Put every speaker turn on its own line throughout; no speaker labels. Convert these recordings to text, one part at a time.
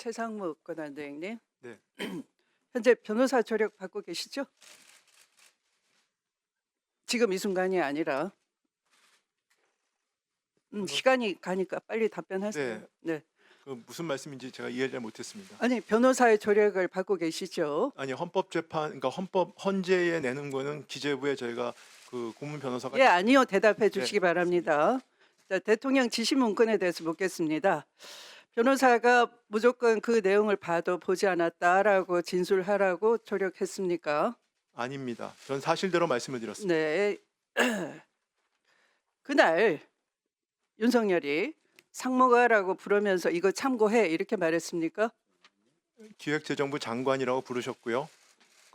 최상무 권한대행님,
네.
현재 변호사 조력 받고 계시죠? 지금 이 순간이 아니라 시간이 가니까 빨리 답변하세요.
네.
네.
그 무슨 말씀인지 제가 이해를 잘 못했습니다.
아니 변호사의 조력을 받고 계시죠?
아니 헌법재판 그러니까 헌재에 내는 거는 기재부에 저희가 그 고문 변호사가
예, 아니요. 대답해
네,
주시기 바랍니다. 자, 대통령 지시 문건에 대해서 묻겠습니다. 변호사가 무조건 그 내용을 봐도 보지 않았다라고 진술하라고 조력했습니까?
아닙니다. 전 사실대로 말씀을 드렸습니다.
네. 그날 윤석열이 상무가라고 부르면서 이거 참고해 이렇게 말했습니까?
기획재정부 장관이라고 부르셨고요.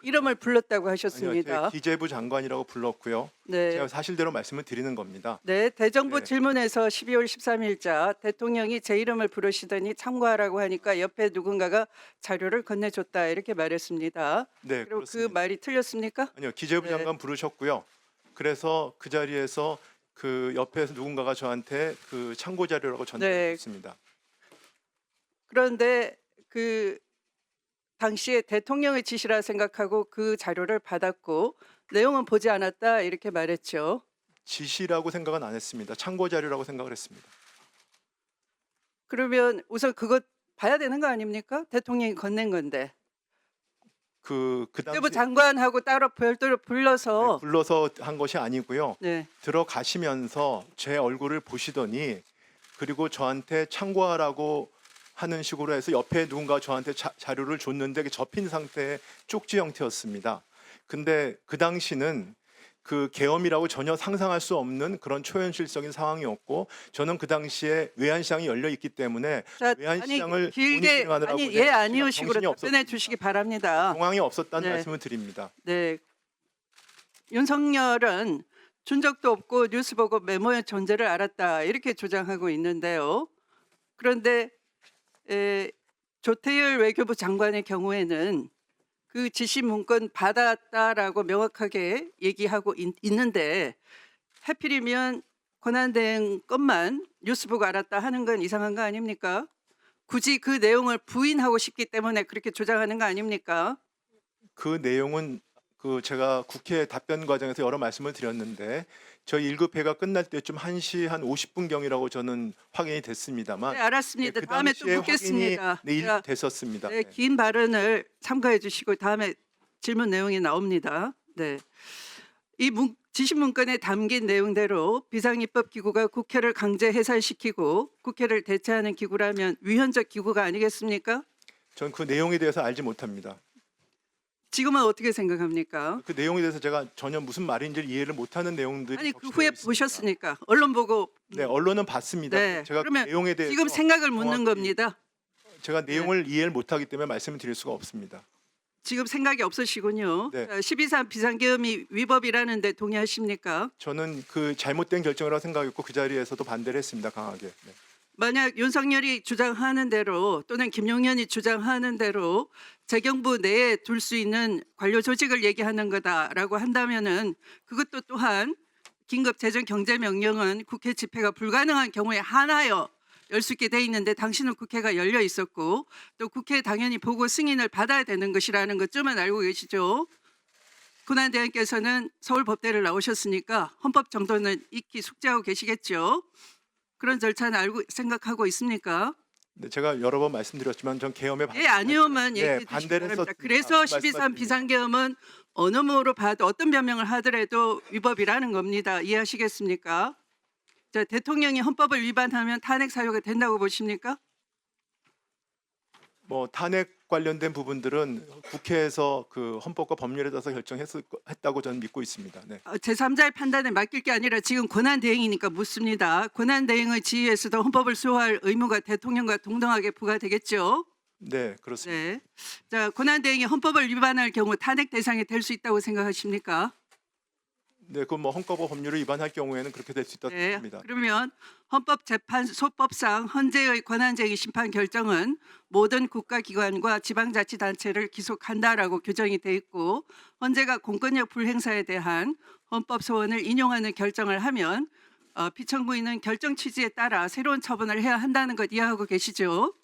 이름을 불렀다고
아니요,
하셨습니다.
기재부 장관이라고 불렀고요.
네.
제가 사실대로 말씀을 드리는 겁니다.
네, 대정부
네.
질문에서 12월 13일자 대통령이 제 이름을 부르시더니 참고하라고 하니까 옆에 누군가가 자료를 건네줬다 이렇게 말했습니다.
네,
그리고
그렇습니다.
그 말이 틀렸습니까?
아니요, 기재부
네.
장관 부르셨고요. 그래서 그 자리에서 그 옆에서 누군가가 저한테 그 참고 자료라고
네.
전달했습니다.
그런데 그 당시에 대통령의 지시라 생각하고 그 자료를 받았고 내용은 보지 않았다 이렇게 말했죠.
지시라고 생각은 안 했습니다. 참고 자료라고 생각을 했습니다.
그러면 우선 그것 봐야 되는 거 아닙니까? 대통령이 건넨 건데.
그
기재부
당시
장관하고 따로 별도로 불러서
불러서 한 것이 아니고요.
네.
들어가시면서 제 얼굴을 보시더니 그리고 저한테 참고하라고 하는 식으로 해서 옆에 누군가 저한테 자료를 줬는데 접힌 상태의 쪽지 형태였습니다. 근데 그 당시는 그 계엄이라고 전혀 상상할 수 없는 그런 초현실적인 상황이었고 저는 그 당시에 외환시장이 열려 있기 때문에
자,
외환시장을
아니 길게
모니터링하느라고
아니
제가
예 아니요식으로
정신이
답변해
없었습니다.
주시기 바랍니다.
상황이 없었다는
네.
말씀을 드립니다.
네. 윤석열은 준 적도 없고 뉴스 보고 메모의 존재를 알았다 이렇게 주장하고 있는데요. 그런데 조태열 외교부 장관의 경우에는 그 지시 문건 받았다라고 명확하게 얘기하고 있는데 하필이면 권한대행 것만 뉴스 보고 알았다 하는 건 이상한 거 아닙니까? 굳이 그 내용을 부인하고 싶기 때문에 그렇게 주장하는 거 아닙니까?
그 내용은 그 제가 국회 답변 과정에서 여러 말씀을 드렸는데 저희 1급회가 끝날 때쯤 1시 한 50분경이라고 저는 확인이 됐습니다만
네, 알았습니다.
그
다음에 또
당시에
묻겠습니다.
확인이
제가
됐었습니다.
네, 긴 발언을 참고해 주시고 다음에 질문 내용이 나옵니다. 네. 이 지시 문건에 담긴 내용대로 비상입법기구가 국회를 강제 해산시키고 국회를 대체하는 기구라면 위헌적 기구가 아니겠습니까?
전 그 내용에 대해서 알지 못합니다.
지금은 어떻게 생각합니까?
그 내용에 대해서 제가 전혀 무슨 말인지 이해를 못하는 내용들이
아니 그
겹쳐져
후에
있습니다.
보셨으니까 언론 보고
네, 언론은 봤습니다.
네,
제가 그
그러면
내용에 대해서
지금 생각을 묻는
정확히
겁니다.
제가 내용을 이해를 못하기 때문에 말씀을 드릴 수가 없습니다.
지금 생각이 없으시군요.
네.
12.3 비상계엄이 위법이라는데 동의하십니까?
저는 그 잘못된 결정이라고 생각했고 그 자리에서도 반대를 했습니다. 강하게. 네.
만약 윤석열이 주장하는 대로 또는 김용현이 주장하는 대로 재경부 내에 둘 수 있는 관료 조직을 얘기하는 거다라고 한다면은 그것도 또한 긴급 재정 경제 명령은 국회 집회가 불가능한 경우에 한하여 열 수 있게 돼 있는데 당신은 국회가 열려 있었고 또 국회 당연히 보고 승인을 받아야 되는 것이라는 것쯤은 알고 계시죠? 권한대행께서는 서울법대를 나오셨으니까 헌법 정도는 익히 숙지하고 계시겠죠? 그런 절차는 알고 생각하고 있습니까?
네, 제가 여러 번 말씀드렸지만 전 계엄에
예, 아니요만
네,
얘기해 주시기
반대를
바랍니다.
했었습니다.
그래서
말씀드립니다.
12.3 비상계엄은 어느 모로 봐도 어떤 변명을 하더라도 위법이라는 겁니다. 이해하시겠습니까? 자, 대통령이 헌법을 위반하면 탄핵 사유가 된다고 보십니까?
뭐 탄핵 관련된 부분들은 국회에서 그 헌법과 법률에 따라서 결정했다고 저는 믿고 있습니다. 네.
제3자의 판단에 맡길 게 아니라 지금 권한대행이니까 묻습니다. 권한대행의 지휘에서도 헌법을 수호할 의무가 대통령과 동등하게 부과되겠죠?
네, 그렇습니다.
네. 자, 권한대행이 헌법을 위반할 경우 탄핵 대상이 될 수 있다고 생각하십니까?
네, 그 뭐 헌법과 법률을 위반할 경우에는 그렇게 될 수 있다고
네.
봅니다.
그러면 헌법재판소법상 헌재의 권한쟁의 심판 결정은 모든 국가기관과 지방자치단체를 기속한다라고 규정이 돼 있고 헌재가 공권력 불행사에 대한 헌법 소원을 인용하는 결정을 하면 피청구인은 결정 취지에 따라 새로운 처분을 해야 한다는 것 이해하고 계시죠?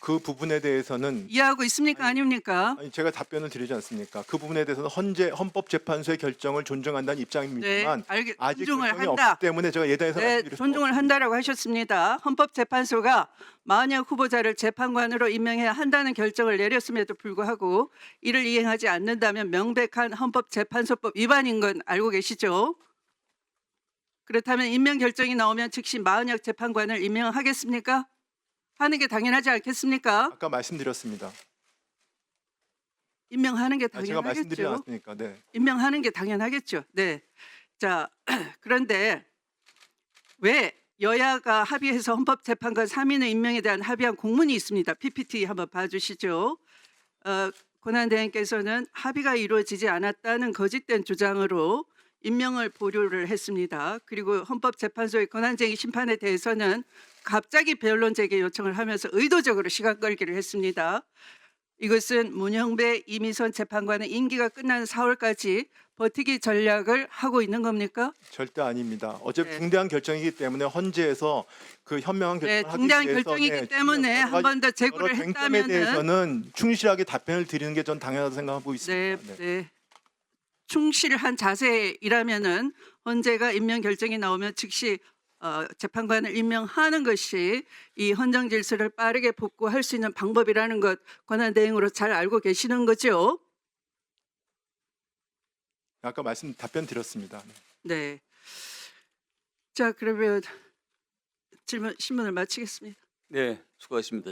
그 부분에 대해서는
이해하고 있습니까? 아닙니까?
아니, 제가 답변을 드리지 않습니까? 그 부분에 대해서는 헌법재판소의 결정을 존중한다는
네,
입장입니다만 아직
존중을
결정이
한다.
없기 때문에 제가 예단해서
네,
말씀드릴 수
존중을
없습니다.
한다라고 하셨습니다. 헌법재판소가 만약 후보자를 재판관으로 임명해야 한다는 결정을 내렸음에도 불구하고 이를 이행하지 않는다면 명백한 헌법재판소법 위반인 건 알고 계시죠? 그렇다면 임명 결정이 나오면 즉시 만약 재판관을 임명하겠습니까? 하는 게 당연하지 않겠습니까?
아까 말씀드렸습니다.
임명하는 게
제가 말씀드리지
당연하겠죠.
않았습니까? 네.
임명하는 게 당연하겠죠. 네. 자, 그런데 왜 여야가 합의해서 헌법재판관 3인의 임명에 대한 합의한 공문이 있습니다. PPT 한번 봐주시죠. 권한대행께서는 합의가 이루어지지 않았다는 거짓된 주장으로 임명을 보류를 했습니다. 그리고 헌법재판소의 권한쟁의 심판에 대해서는 갑자기 변론 제기 요청을 하면서 의도적으로 시간 끌기를 했습니다. 이것은 문형배 이미선 재판관의 임기가 끝나는 4월까지 버티기 전략을 하고 있는 겁니까?
절대 아닙니다. 어차피
네.
중대한 결정이기 때문에 헌재에서 그 현명한
네,
결정을 하기
중대한
위해서
결정이기 때문에 한 번 더 제구를
쟁점에
했다면은
대해서는 충실하게 답변을 드리는 게 전 당연하다고 생각하고
네,
있습니다.
네. 충실한 자세이라면은 헌재가 임명 결정이 나오면 즉시 재판관을 임명하는 것이 이 헌정 질서를 빠르게 복구할 수 있는 방법이라는 것 권한대행으로 잘 알고 계시는 거죠?
아까 답변 드렸습니다.
네. 자, 그러면 신문을 마치겠습니다.
네, 수고하셨습니다.